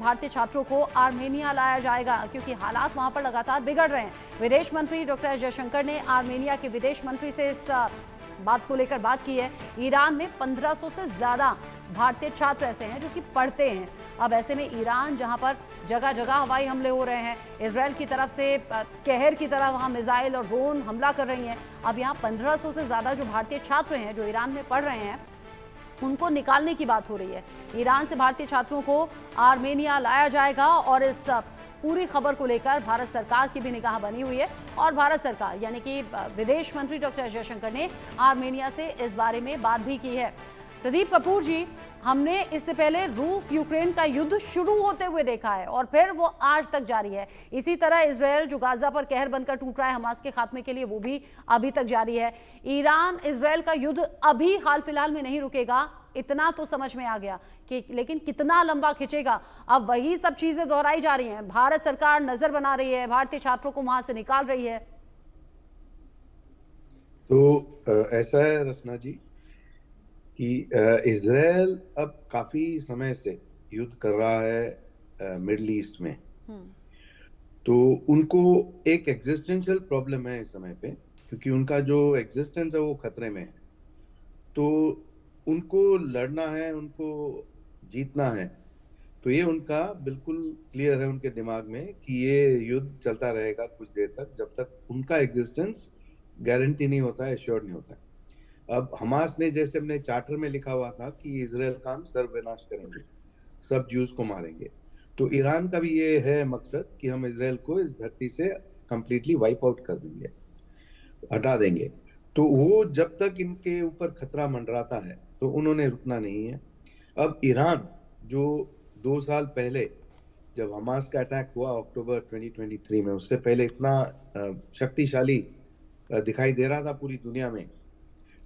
भारतीय छात्रों को आर्मेनिया लाया जाएगा क्योंकि हालात वहां पर लगातार बिगड़ रहे हैं। विदेश मंत्री डॉक्टर जयशंकर ने आर्मेनिया के विदेश मंत्री से इस बात को लेकर बात की है। ईरान में 1500 से ज्यादा भारतीय छात्र ऐसे हैं जो कि पढ़ते हैं। अब ऐसे में ईरान जहां पर जगह जगह हवाई हमले हो रहे हैं, इजराइल की तरफ से कहर की तरह वहां मिसाइल और ड्रोन हमला कर रही हैं। अब यहाँ 1500 से ज्यादा जो भारतीय छात्र हैं जो ईरान में पढ़ रहे हैं उनको निकालने की बात हो रही है। ईरान से भारतीय छात्रों को आर्मेनिया लाया जाएगा और इस पूरी खबर को लेकर भारत सरकार की भी निगाह बनी हुई है और भारत सरकार यानी कि विदेश मंत्री डॉक्टर जयशंकर ने आर्मेनिया से इस बारे में बात भी की है। प्रदीप कपूर जी, हमने इससे पहले रूस यूक्रेन का युद्ध शुरू होते हुए देखा है और फिर वो आज तक जारी है। इसी तरह इजरायल जो गाजा पर कहर बनकर टूट रहा है हमास के खात्मे के लिए, वो भी अभी तक जारी है। ईरान इजरायल का युद्ध अभी हाल फिलहाल में नहीं रुकेगा, इतना तो समझ में आ गया कि लेकिन कितना लंबा खिंचेगा, अब वही सब चीजें दोहराई जा रही हैं। भारत सरकार नजर बना रही है, भारतीय छात्रों को वहां से निकाल रही है। तो ऐसा है रचना जी कि इजराइल अब काफी समय से युद्ध कर रहा है मिडल ईस्ट में। तो उनको एक एग्जिस्टेंशियल प्रॉब्लम है इस समय पे, क्योंकि उनका जो एग्जिस्टेंस है वो खतरे में है। तो उनको लड़ना है, उनको जीतना है। तो ये उनका बिल्कुल क्लियर है उनके दिमाग में कि ये युद्ध चलता रहेगा कुछ देर तक, जब तक उनका एग्जिस्टेंस गारंटी नहीं होता है, एश्योर नहीं होता है। अब हमास ने, जैसे हमने चार्टर में लिखा हुआ था कि इजराइल का हम सर्वनाश करेंगे, सब ज्यूज को मारेंगे, तो ईरान का भी ये है मकसद कि हम इजराइल को इस धरती से कंप्लीटली वाइप आउट कर देंगे, हटा देंगे। तो वो जब तक इनके ऊपर खतरा मंडराता है तो उन्होंने रुकना नहीं है। अब ईरान जो 2 साल पहले जब हमास का अटैक हुआ अक्टूबर 2023 में, उससे पहले इतना शक्तिशाली दिखाई दे रहा था पूरी दुनिया में।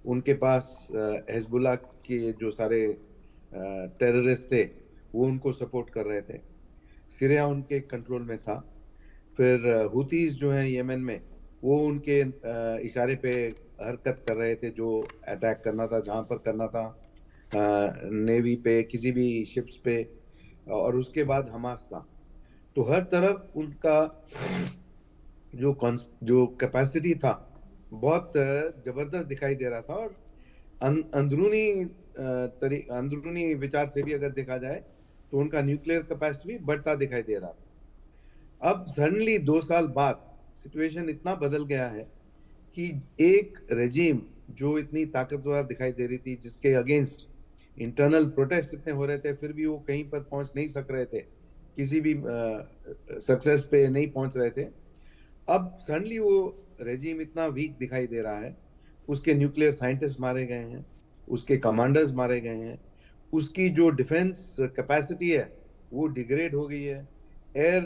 उनके पास हिजबुल्लाह के जो सारे टेररिस्ट थे वो उनको सपोर्ट कर रहे थे, सीरिया उनके कंट्रोल में था। फिर हुतीज जो हैं यमन में, वो उनके इशारे पे हरकत कर रहे थे, जो अटैक करना था जहां पर करना था, नेवी पे, किसी भी शिप्स पे। और उसके बाद हमास था। तो हर तरफ उनका जो कैपेसिटी था बहुत जबरदस्त दिखाई दे रहा था। और अंदरूनी विचार से भी अगर देखा जाए तो उनका न्यूक्लियर कैपेसिटी भी बढ़ता दिखाई दे रहा था। अब सडनली 2 साल बाद सिचुएशन इतना बदल गया है कि एक रेजिम जो इतनी ताकतवर दिखाई दे रही थी, जिसके अगेंस्ट इंटरनल प्रोटेस्ट इतने हो रहे थे, फिर भी वो कहीं पर पहुंच नहीं सक रहे थे, किसी भी सक्सेस पे नहीं पहुंच रहे थे। अब सडनली वो रेजिम इतना वीक दिखाई दे रहा है। उसके न्यूक्लियर साइंटिस्ट मारे गए हैं, उसके कमांडर्स मारे गए हैं, उसकी जो डिफेंस कैपेसिटी है वो डिग्रेड हो गई है। Air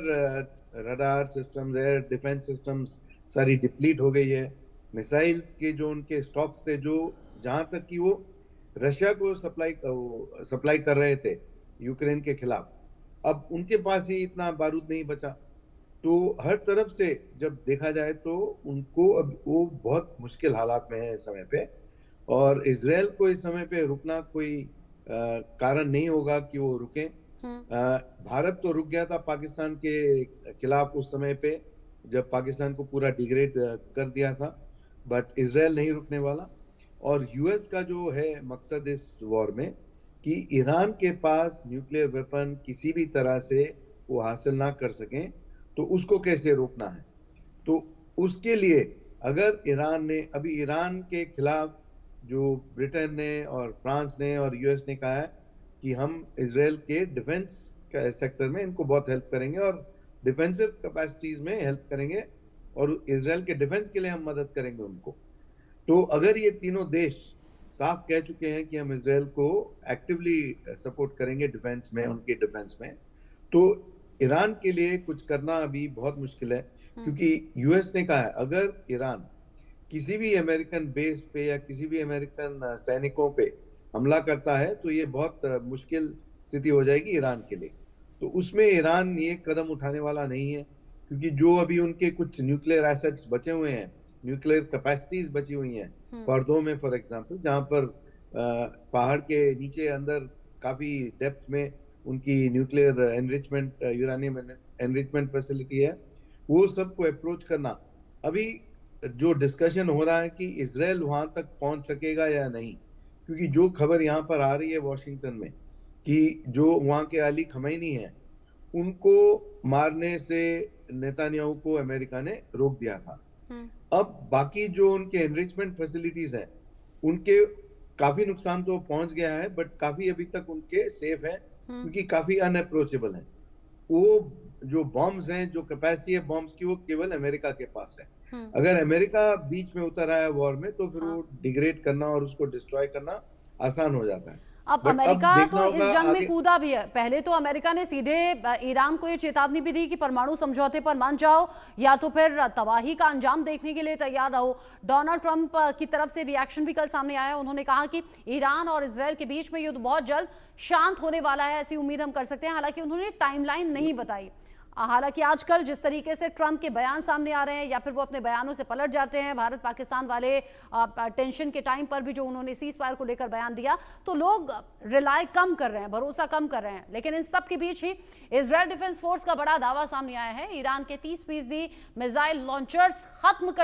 radar systems, air defence systems सारी डिप्लीट हो गई है। मिसाइल्स के जो उनके स्टॉक्स थे, जो जहां तक कि वो रशिया को सप्लाई कर रहे थे यूक्रेन के खिलाफ, अब उनके पास ही इतना बारूद नहीं बचा। तो हर तरफ से जब देखा जाए तो उनको अब वो बहुत मुश्किल हालात में है इस समय पे। और इजराइल को इस समय पे रुकना कोई कारण नहीं होगा कि वो रुके। भारत तो रुक गया था पाकिस्तान के खिलाफ उस समय पे, जब पाकिस्तान को पूरा डिग्रेड कर दिया था, बट इजराइल नहीं रुकने वाला। और यूएस का जो है मकसद इस वॉर में कि ईरान के पास न्यूक्लियर वेपन किसी भी तरह से वो हासिल ना कर सकें, तो उसको कैसे रोकना है। तो उसके लिए अगर ईरान ने, अभी ईरान के खिलाफ जो ब्रिटेन ने और फ्रांस ने और यूएस ने कहा है कि हम इजराइल के डिफेंस सेक्टर में इनको बहुत हेल्प करेंगे और डिफेंसिव कैपेसिटीज में हेल्प करेंगे, और इजराइल के डिफेंस के लिए हम मदद करेंगे उनको। तो अगर ये तीनों देश साफ कह चुके हैं कि हम इजराइल को एक्टिवली सपोर्ट करेंगे डिफेंस में, उनके डिफेंस में, तो ईरान के लिए कुछ करना अभी बहुत मुश्किल है। क्योंकि यूएस ने कहा है अगर ईरान किसी भी अमेरिकन बेस पे या किसी भी अमेरिकन सैनिकों पे हमला करता है तो ये बहुत मुश्किल स्थिति हो जाएगी ईरान के लिए। तो उसमें ईरान ये कदम उठाने वाला नहीं है, क्योंकि जो अभी उनके कुछ न्यूक्लियर एसेट्स बचे हुए हैं, न्यूक्लियर कैपेसिटीज बची हुई हैं फर्दों में, फॉर एग्जांपल, जहां पर पहाड़ के नीचे अंदर काफी डेप्थ में उनकी nuclear enrichment, uranium enrichment facility है, वो सबको अप्रोच करना। अभी जो डिस्कशन हो रहा है कि इजराइल वहां तक पहुंच सकेगा या नहीं, क्योंकि जो खबर यहाँ पर आ रही है वॉशिंगटन में कि जो वहां के अली खमैनी है, उनको मारने से नेतान्याहू को अमेरिका ने रोक दिया था। अब बाकी जो उनके एनरिचमेंट फैसिलिटीज हैं, उनके काफी नुकसान तो पहुंच गया है, बट काफी अभी तक उनके सेफ है, क्योंकि काफी अनअप्रोचेबल है। वो जो बॉम्ब्स हैं, जो कैपेसिटी है बॉम्ब्स की, वो केवल अमेरिका के पास है। अगर अमेरिका बीच में उतर आया वॉर में, तो फिर वो डिग्रेड करना और उसको डिस्ट्रॉय करना आसान हो जाता है। अब बट अमेरिका देखना तो इस होगा जंग में आगे। कूदा भी है। पहले तो अमेरिका ने सीधे ईरान को ये चेतावनी भी दी कि परमाणु समझौते पर मान जाओ या तो फिर तबाही का अंजाम देखने के लिए तैयार रहो। डोनाल्ड ट्रंप की तरफ से रिएक्शन भी कल सामने आया। उन्होंने कहा कि ईरान और इजरायल के बीच में युद्ध बहुत जल्द शांत होने वाला है, ऐसी उम्मीद हम कर सकते हैं। हालांकि उन्होंने टाइमलाइन नहीं बताई। हालांकि आजकल जिस तरीके से ट्रंप के बयान सामने आ रहे हैं या फिर वो अपने बयानों से पलट जाते हैं, भारत पाकिस्तान वाले टेंशन के टाइम पर भी जो उन्होंने सीज फायर को लेकर बयान दिया, तो लोग रिलाय कम कर रहे हैं, भरोसा कम कर रहे हैं। लेकिन इन सब के बीच ही इजरायल डिफेंस फोर्स का बड़ा दावा सामने आया है। ईरान के 30% मिसाइल लॉन्चर्स खत्म कर